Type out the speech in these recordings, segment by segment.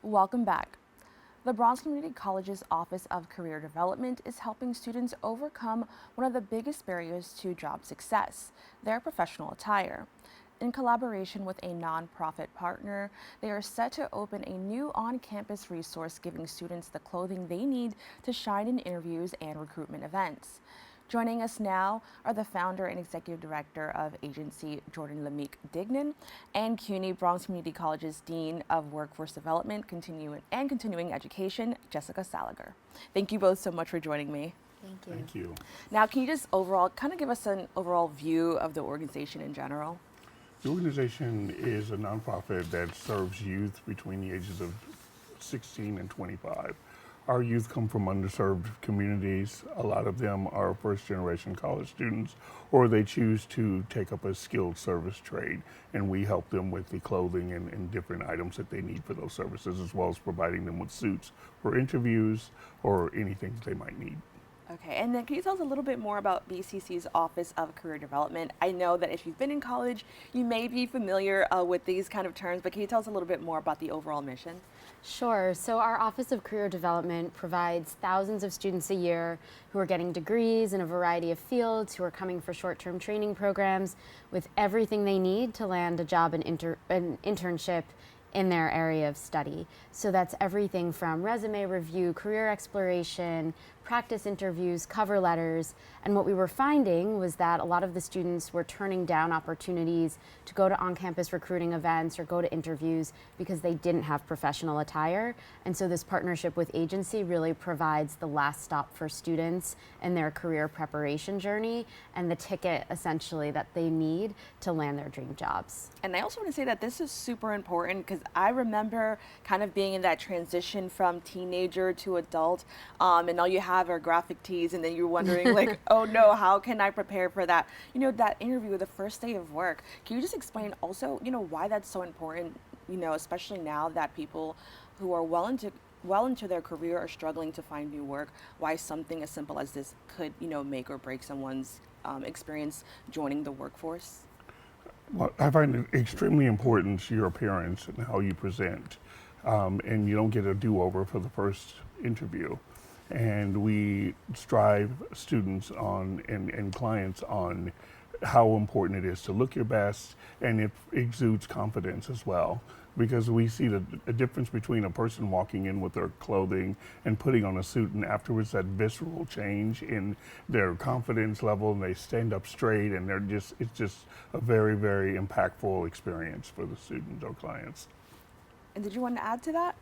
Welcome back. The Bronx Community College's Office of Career Development is helping students overcome one of the biggest barriers to job success, their professional attire. In collaboration with a nonprofit partner, they are set to open a new on-campus resource giving students the clothing they need to shine in interviews and recruitment events. Joining us now are the founder and executive director of Agentcy, Jourdan Lemieque-Degnan, and CUNY Bronx Community College's Dean of Workforce Development and Continuing Education, Jessica Seliger. Thank you both so much for joining me. Thank you. Thank you. Now, can you just kind of give us an overall view of the organization in general? The organization is a nonprofit that serves youth between the ages of 16 and 25. Our youth come from underserved communities. A lot of them are first-generation college students, or they choose to take up a skilled service trade, and we help them with the clothing and different items that they need for those services, as well as providing them with suits for interviews or anything that they might need. Okay, and then can you tell us a little bit more about BCC's Office of Career Development? I know that if you've been in college, you may be familiar with these kind of terms, but can you tell us a little bit more about the overall mission? Sure. So our Office of Career Development provides thousands of students a year who are getting degrees in a variety of fields, who are coming for short-term training programs with everything they need to land a job and an internship in their area of study. So that's everything from resume review, career exploration, practice interviews, cover letters. And what we were finding was that a lot of the students were turning down opportunities to go to on-campus recruiting events or go to interviews because they didn't have professional attire. And so this partnership with Agentcy really provides the last stop for students in their career preparation journey and the ticket essentially that they need to land their dream jobs. And I also want to say that this is super important because I remember kind of being in that transition from teenager to adult, and all you have are graphic tees, and then you're wondering like, oh no, how can I prepare for that? That interview, the first day of work. Can you just explain also, why that's so important, especially now that people who are well into their career are struggling to find new work, why something as simple as this could, make or break someone's experience joining the workforce? Well, I find it extremely important your appearance and how you present, and you don't get a do-over for the first interview. And we strive students on and clients on how important it is to look your best, and it exudes confidence as well. Because we see the difference between a person walking in with their clothing and putting on a suit, and afterwards that visceral change in their confidence level, and they stand up straight, and it's just a very, very impactful experience for the student or clients. And did you want to add to that?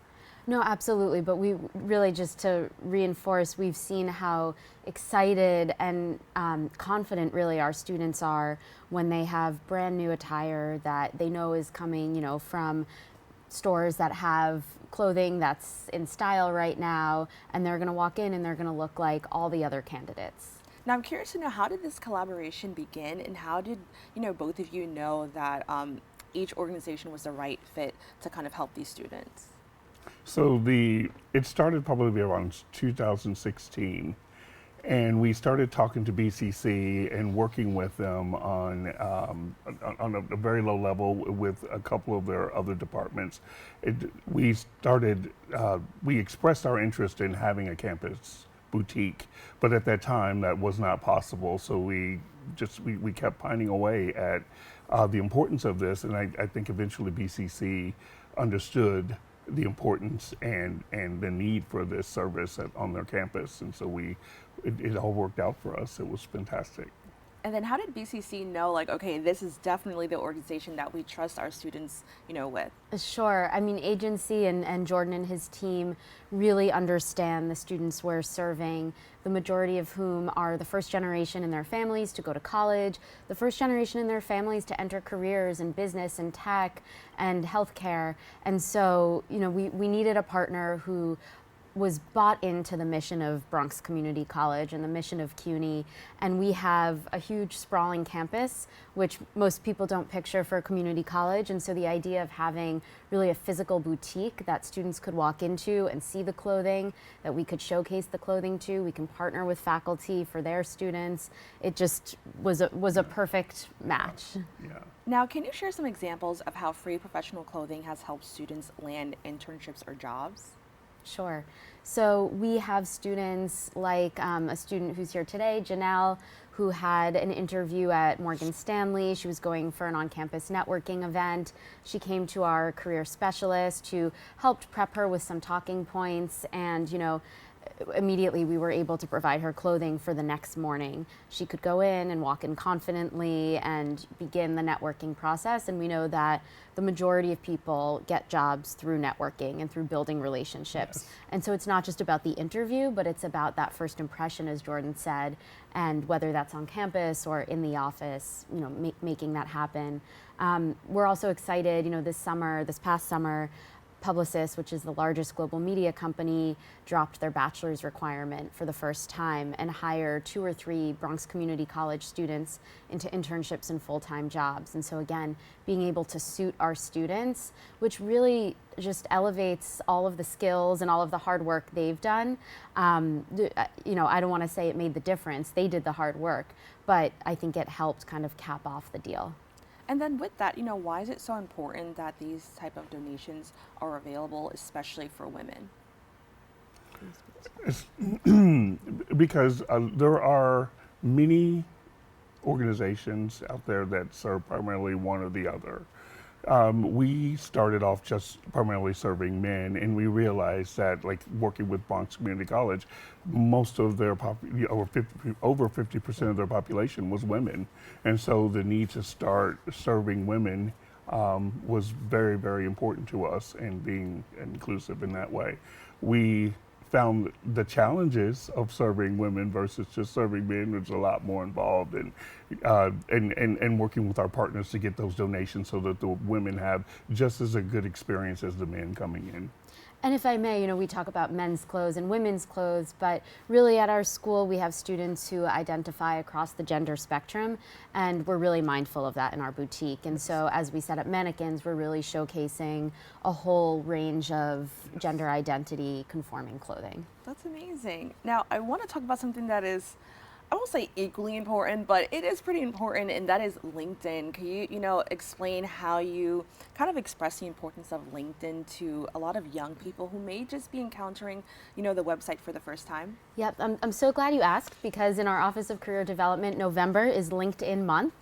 No, absolutely. But we really, just to reinforce, we've seen how excited and confident really our students are when they have brand new attire that they know is coming, from stores that have clothing that's in style right now, and they're going to walk in and they're going to look like all the other candidates. Now I'm curious to know, how did this collaboration begin, and how did both of you know that each organization was the right fit to kind of help these students? So it started probably around 2016, and we started talking to BCC and working with them on a very low level with a couple of their other departments. We expressed our interest in having a campus boutique, but at that time that was not possible. So we kept pining away at the importance of this, and I think eventually BCC understood the importance and the need for this service on their campus, and so it all worked out for us. It was fantastic. And then how did BCC know, like, okay, this is definitely the organization that we trust our students, with? Sure. I mean, Agentcy and Jourdan and his team really understand the students we're serving, the majority of whom are the first generation in their families to go to college, the first generation in their families to enter careers in business and tech and healthcare. And so, we needed a partner who was bought into the mission of Bronx Community College and the mission of CUNY, and we have a huge sprawling campus, which most people don't picture for a community college. And so the idea of having really a physical boutique that students could walk into and see the clothing, that we could showcase the clothing to, we can partner with faculty for their students. It just was a perfect match. Yeah. Now, can you share some examples of how free professional clothing has helped students land internships or jobs? Sure. So we have students like a student who's here today, Janelle, who had an interview at Morgan Stanley. She was going for an on-campus networking event. She came to our career specialist who helped prep her with some talking points, and immediately we were able to provide her clothing for the next morning. She could go in and walk in confidently and begin the networking process. And we know that the majority of people get jobs through networking and through building relationships. Yes. And so it's not just about the interview, but it's about that first impression, as Jourdan said, and whether that's on campus or in the office, making that happen. We're also excited, this past summer, Publicis, which is the largest global media company, dropped their bachelor's requirement for the first time and hired 2 or 3 Bronx Community College students into internships and full-time jobs. And so again, being able to suit our students, which really just elevates all of the skills and all of the hard work they've done. I don't want to say it made the difference. They did the hard work, but I think it helped kind of cap off the deal. And then with that, why is it so important that these type of donations are available, especially for women? It's because there are many organizations out there that serve primarily one or the other. We started off just primarily serving men, and we realized that, like working with Bronx Community College, most of their over 50% of their population was women, and so the need to start serving women was very, very important to us, and being inclusive in that way. We found the challenges of serving women versus just serving men. There's a lot more involved, and working with our partners to get those donations so that the women have just as a good experience as the men coming in. And if I may, we talk about men's clothes and women's clothes, but really at our school we have students who identify across the gender spectrum, and we're really mindful of that in our boutique. And so as we set up mannequins, we're really showcasing a whole range of gender identity conforming clothing. That's amazing. Now, I want to talk about something that is, I won't say equally important, but it is pretty important, and that is LinkedIn. Can you, explain how you kind of express the importance of LinkedIn to a lot of young people who may just be encountering, the website for the first time? Yep, I'm so glad you asked, because in our Office of Career Development, November is LinkedIn month.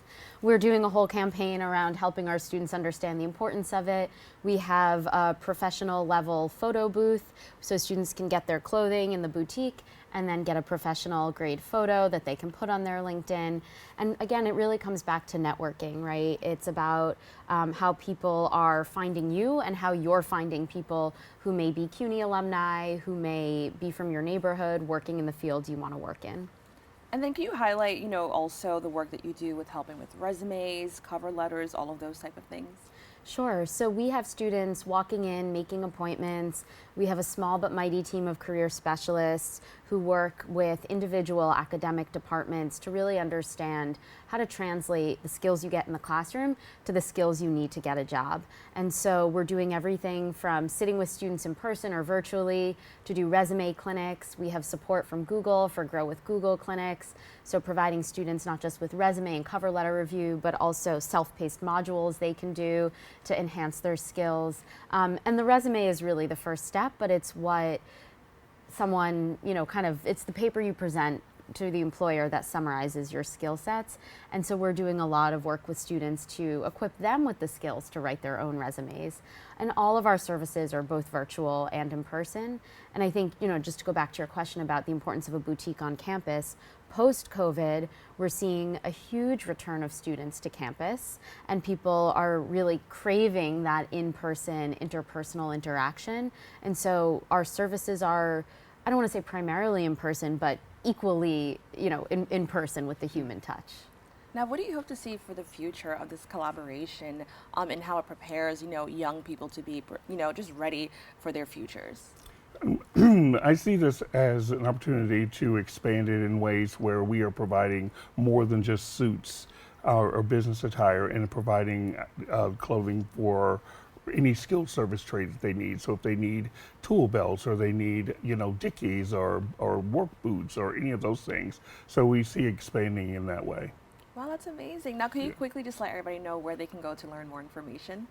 We're doing a whole campaign around helping our students understand the importance of it. We have a professional level photo booth so students can get their clothing in the boutique and then get a professional grade photo that they can put on their LinkedIn. And again, it really comes back to networking, right? It's about how people are finding you and how you're finding people who may be CUNY alumni, who may be from your neighborhood, working in the field you want to work in. And then can you highlight, also the work that you do with helping with resumes, cover letters, all of those type of things? Sure. So we have students walking in, making appointments. We have a small but mighty team of career specialists who work with individual academic departments to really understand how to translate the skills you get in the classroom to the skills you need to get a job. And so we're doing everything from sitting with students in person or virtually to do resume clinics. We have support from Google for Grow with Google clinics. So providing students not just with resume and cover letter review, but also self-paced modules they can do to enhance their skills. And the resume is really the first step, but it's what someone, it's the paper you present to the employer that summarizes your skill sets. And so we're doing a lot of work with students to equip them with the skills to write their own resumes. And all of our services are both virtual and in person. And I think, just to go back to your question about the importance of a boutique on campus, post-COVID, we're seeing a huge return of students to campus, and people are really craving that in-person, interpersonal interaction. And so our services are, I don't want to say primarily in person, but equally, in person with the human touch. Now, what do you hope to see for the future of this collaboration and how it prepares, young people to be, just ready for their futures? I see this as an opportunity to expand it in ways where we are providing more than just suits or business attire, and providing clothing for any skilled service trade that they need. So if they need tool belts, or they need, dickies or work boots or any of those things. So we see expanding in that way. Wow, that's amazing. Now, can you quickly just let everybody know where they can go to learn more information?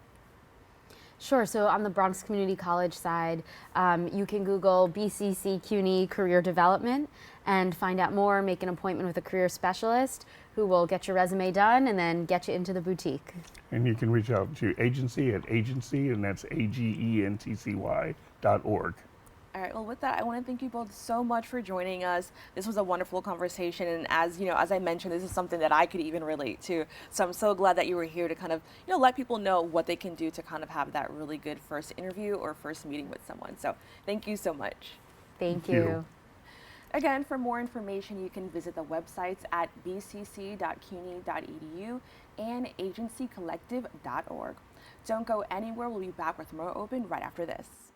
Sure. So on the Bronx Community College side, you can Google BCC CUNY Career Development and find out more, make an appointment with a career specialist who will get your resume done and then get you into the boutique. And you can reach out to Agency at Agency, and that's AGENTCY.org. All right, well, with that, I want to thank you both so much for joining us. This was a wonderful conversation, and as I mentioned, this is something that I could even relate to. So I'm so glad that you were here to kind of, let people know what they can do to kind of have that really good first interview or first meeting with someone. So thank you so much. Thank you. Again, for more information, you can visit the websites at bcc.cuny.edu and agencycollective.org. Don't go anywhere. We'll be back with more Open right after this.